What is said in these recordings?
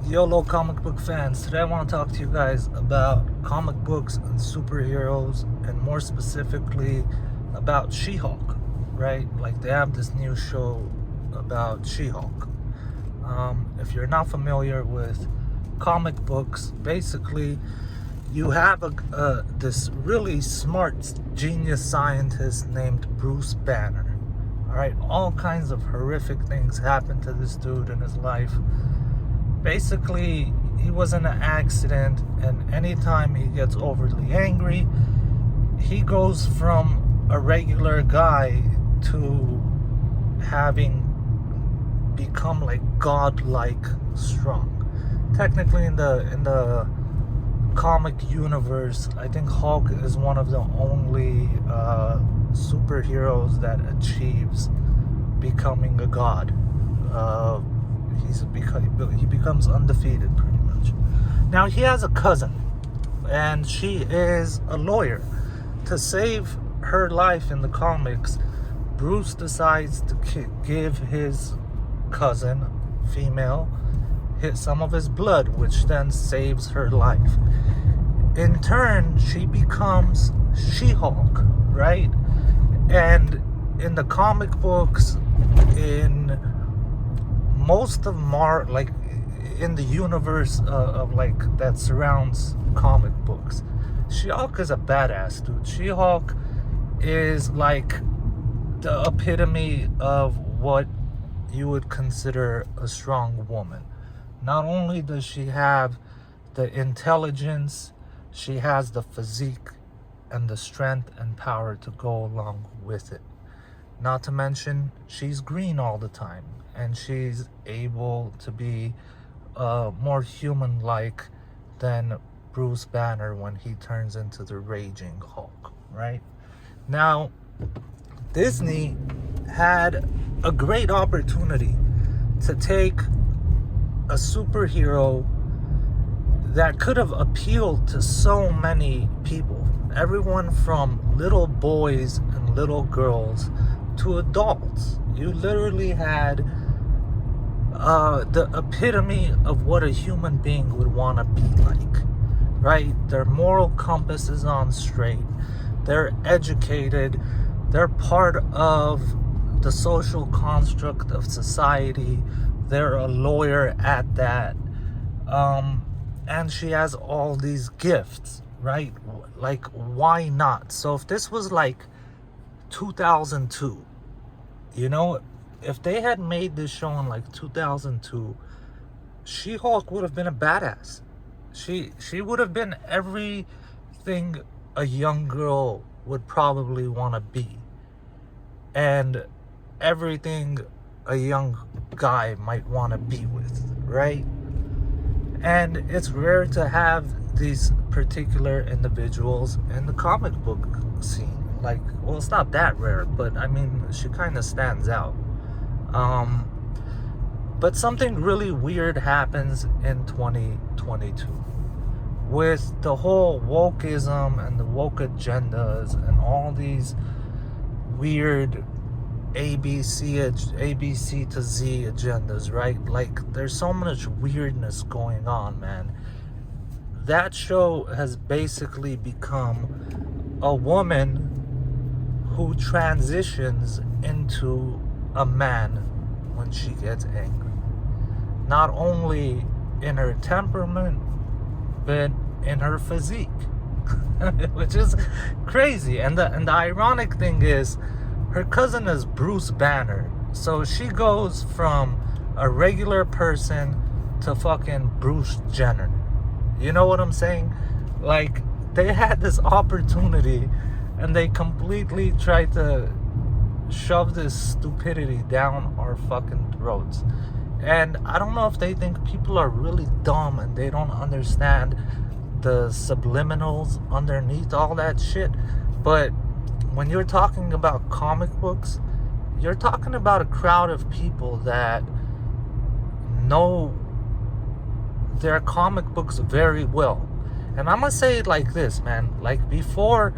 YOLO comic book fans, today I want to talk to you guys about comic books and superheroes, and more specifically about She-Hulk, right? Like, they have this new show about She-Hulk. If you're not familiar with comic books, basically you have this really smart genius scientist named Bruce Banner. All right, all kinds of horrific things happen to this dude in his life. Basically, he was in an accident, and anytime he gets overly angry, he goes from a regular guy to having become like godlike strong. Technically, in the comic universe, I think Hulk is one of the only superheroes that achieves becoming a god. He becomes undefeated pretty much. Now, he has a cousin, and she is a lawyer. To save her life in the comics, Bruce decides to give his cousin, female, some of his blood, which then saves her life. In turn, she becomes She-Hulk, right? And in the comic books, in most of in the universe of like that surrounds comic books, She-Hulk is a badass dude. She-Hulk is like the epitome of what you would consider a strong woman. Not only does she have the intelligence, she has the physique and the strength and power to go along with it. Not to mention, she's green all the time, and she's able to be more human-like than Bruce Banner when he turns into the Raging Hulk, right? Now, Disney had a great opportunity to take a superhero that could have appealed to so many people. Everyone from little boys and little girls to adults. You literally had the epitome of what a human being would want to be like, right? Their moral compass is on straight. They're educated. They're part of the social construct of society. They're a lawyer at that. And she has all these gifts, right? Like, why not? So if this was like 2002, if they had made this show in like 2002, She-Hulk would have been a badass. She would have been everything a young girl would probably want to be, and everything a young guy might want to be with, right? And it's rare to have these particular individuals in the comic book scene. Like, well, it's not that rare, but I mean, she kind of stands out. But something really weird happens in 2022 with the whole wokeism and the woke agendas and all these weird ABC to Z agendas, right? Like, there's so much weirdness going on, man. That show has basically become a woman who transitions into a man when she gets angry. Not only in her temperament, but in her physique, which is crazy. And the ironic thing is, her cousin is Bruce Banner, so she goes from a regular person to fucking Bruce Jenner. You know what I'm saying? Like, they had this opportunity, and they completely tried to shove this stupidity down our fucking throats. And I don't know if they think people are really dumb and they don't understand the subliminals underneath all that shit, but when you're talking about comic books, you're talking about a crowd of people that know their comic books very well. And I'm gonna say it like this, man. Like, before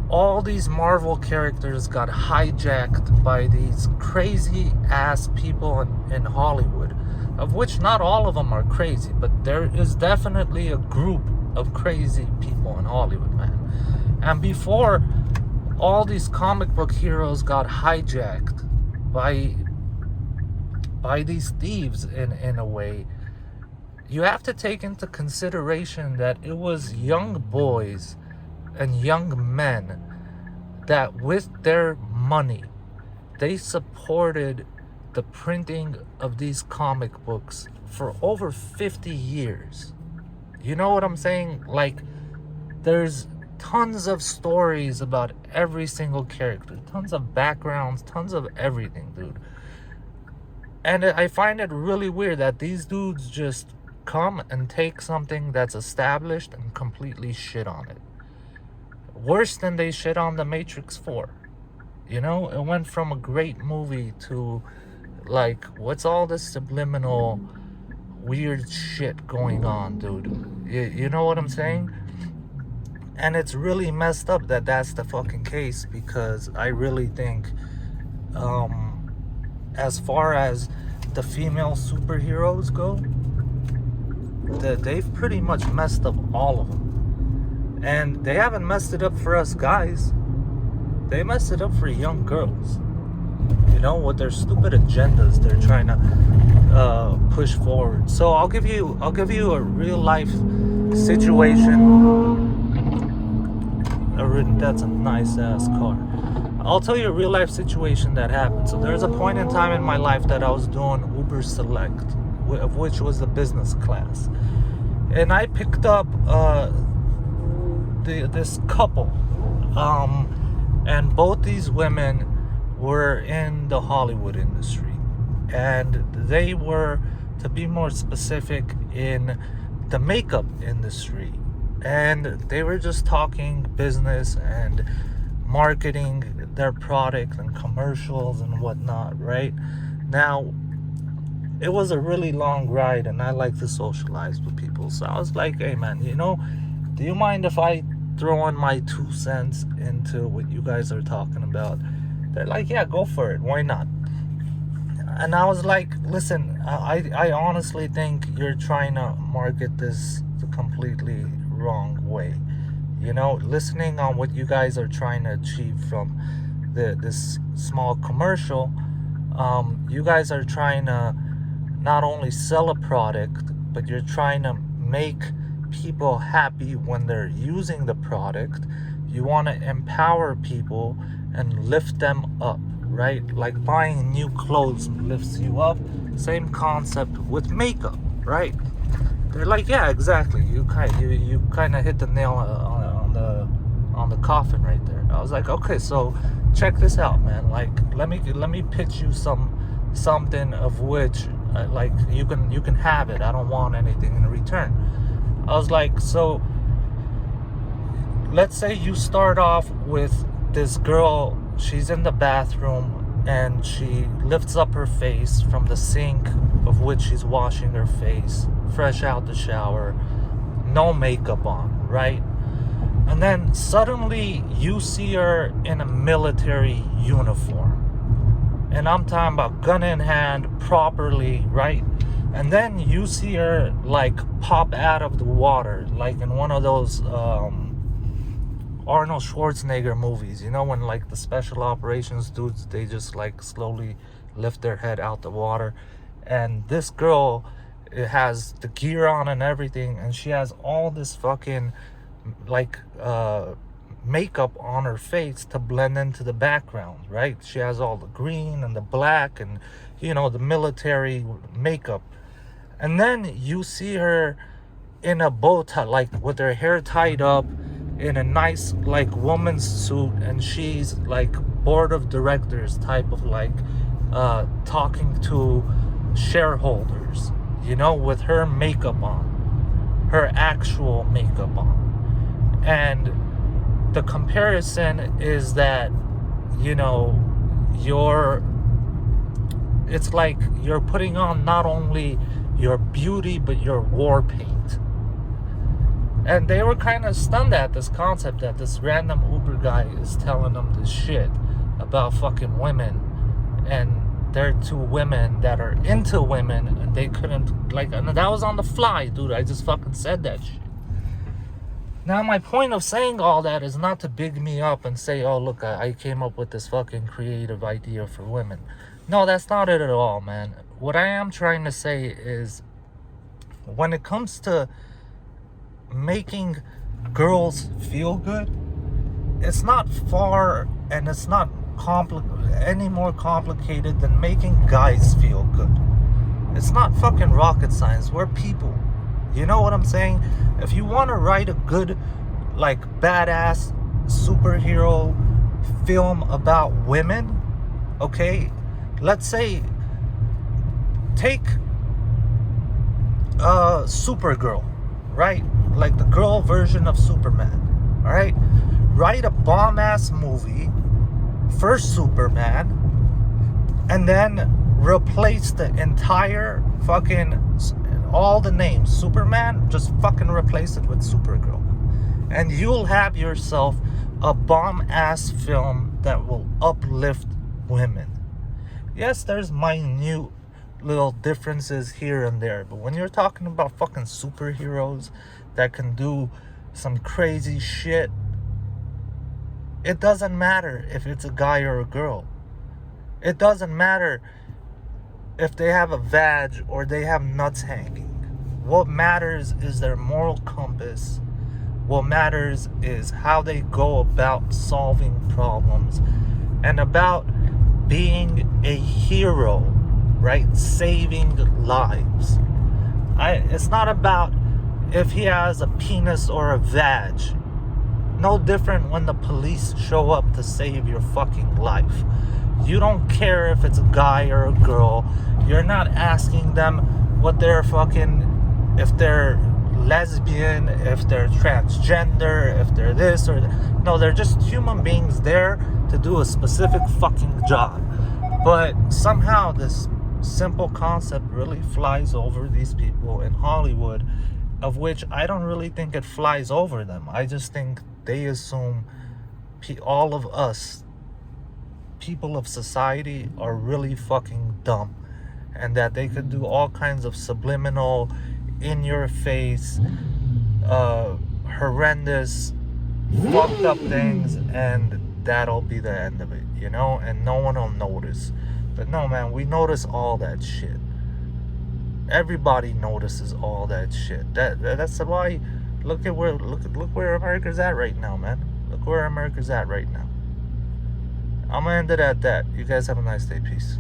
all these Marvel characters got hijacked by these crazy ass people in Hollywood, of which not all of them are crazy, but there is definitely a group of crazy people in Hollywood, man. And before all these comic book heroes got hijacked by these thieves in a way, you have to take into consideration that it was young boys and young men that with their money they supported the printing of these comic books for over 50 years. You know what I'm saying? Like, there's tons of stories about every single character, tons of backgrounds, tons of everything, dude. And I find it really weird that these dudes just come and take something that's established and completely shit on it. Worse than they shit on The Matrix 4. You know, it went from a great movie to, like, what's all this subliminal weird shit going on, dude? You know what I'm saying? And it's really messed up that that's the fucking case, because I really think, as far as the female superheroes go, that they've pretty much messed up all of them. And they haven't messed it up for us guys. They messed it up for young girls. You know, with their stupid agendas they're trying to push forward. So I'll give you a real life situation. That's a nice ass car. I'll tell you a real life situation that happened. So there's a point in time in my life that I was doing Uber Select, of which was the business class, and I picked up this couple, and both these women were in the Hollywood industry, and they were, to be more specific, in the makeup industry. And they were just talking business and marketing their product and commercials and whatnot, right? Now, it was a really long ride, and I like to socialize with people. So I was like, hey, man, you know, do you mind if I throw in my 2 cents into what you guys are talking about? They're like, yeah, go for it. Why not? And I was like, listen, I honestly think you're trying to market this the completely wrong way. You know, listening on what you guys are trying to achieve from this small commercial, you guys are trying to not only sell a product, but you're trying to make people happy when they're using the product. You want to empower people and lift them up, right? Like buying new clothes lifts you up. Same concept with makeup, right? They're like, yeah, exactly. You kind of hit the nail on the coffin right there. I was like, okay, so check this out, man. Like, let me pitch you something of which, like, you can have it. I don't want anything in return. I was like, so let's say you start off with this girl. She's in the bathroom and she lifts up her face from the sink of which she's washing her face, fresh out the shower, no makeup on, right? And then suddenly you see her in a military uniform. And I'm talking about gun in hand, properly, right? And then you see her like pop out of the water, like in one of those Arnold Schwarzenegger movies, you know, when like the special operations dudes, they just like slowly lift their head out the water. And this girl, it has the gear on and everything, and she has all this fucking like makeup on her face to blend into the background, right? She has all the green and the black and, you know, the military makeup. And then you see her in a bow tie, like with her hair tied up, in a nice like woman's suit, and she's like board of directors type of like talking to shareholders, you know, with her makeup on, her actual makeup on. And the comparison is that, you know, it's like you're putting on not only your beauty but your war paint. And they were kind of stunned at this concept that this random Uber guy is telling them this shit about fucking women and they're two women that are into women, and they couldn't, like, and that was on the fly, dude. I just fucking said that shit. Now, my point of saying all that is not to big me up and say, oh, look, I came up with this fucking creative idea for women. No, that's not it at all, man. What I am trying to say is, when it comes to making girls feel good, it's not far and it's not any more complicated than making guys feel good. It's not fucking rocket science. We're people. You know what I'm saying? If you want to write a good, like, badass superhero film about women, okay, let's say take Supergirl, right? Like the girl version of Superman, all right? Write a bomb-ass movie for Superman, and then replace the entire fucking, all the names. Superman, just fucking replace it with Supergirl. And you'll have yourself a bomb-ass film that will uplift women. Yes, there's minute little differences here and there, but when you're talking about fucking superheroes that can do some crazy shit, it doesn't matter if it's a guy or a girl. It doesn't matter if they have a vag or they have nuts hanging. What matters is their moral compass. What matters is how they go about solving problems and about being a hero, right? Saving lives. It's not about if he has a penis or a vag. No different when the police show up to save your fucking life. You don't care if it's a guy or a girl. You're not asking them what they're fucking, if they're lesbian, if they're transgender, if they're this or that. No, they're just human beings there to do a specific fucking job. But somehow this simple concept really flies over these people in Hollywood, of which I don't really think it flies over them. I just think they assume all of us, people of society, are really fucking dumb, and that they could do all kinds of subliminal, in your face, horrendous, fucked up things, and that'll be the end of it, you know, and no one will notice. But no, man, we notice all that shit. Everybody notices all that shit. That's why look where America's at right now, man. Look where America's at right now. I'm gonna end it at that. You guys have a nice day. Peace.